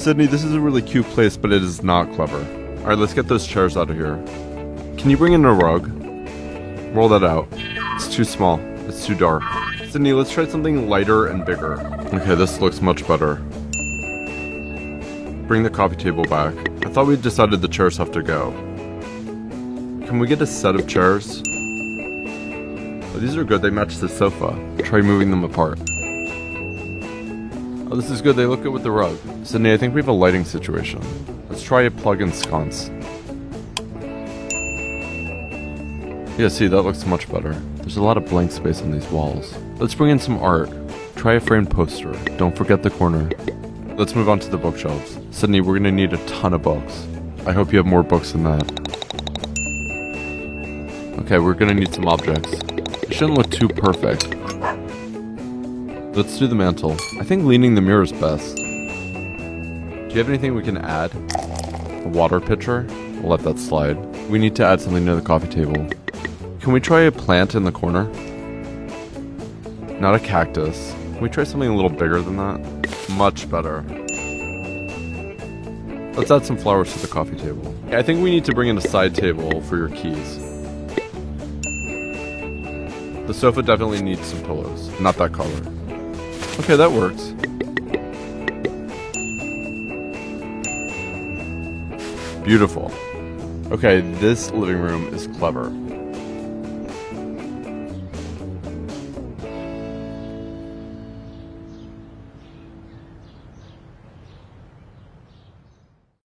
Sydney, this is a really cute place, but it is not clever. Alright, let's get those chairs out of here. Can you bring in a rug? Roll that out. It's too small. It's too dark. Sydney, let's try something lighter and bigger. Okay, this looks much better. Bring the coffee table back. I thought we decided the chairs have to go. Can we get a set of chairs? Oh, these are good. They match the sofa. Try moving them apart. Oh, this is good. They look good with the rug. Sydney, I think we have a lighting situation. Let's try a plug-in sconce. Yeah, see, that looks much better. There's a lot of blank space on these walls. Let's bring in some art. Try a framed poster. Don't forget the corner. Let's move on to the bookshelves. Sydney, we're gonna need a ton of books. I hope you have more books than that. Okay, we're gonna need some objects. It shouldn't look too perfect. Let's do the mantle. I think leaning the mirror is best. Do you have anything we can add? A water pitcher? We'll let that slide. We need to add something to the coffee table. Can we try a plant in the corner? Not a cactus. Can we try something a little bigger than that? Much better. Let's add some flowers to the coffee table. I think we need to bring in a side table for your keys. The sofa definitely needs some pillows. Not that color. Okay, that works. Beautiful. Okay, this living room is clever.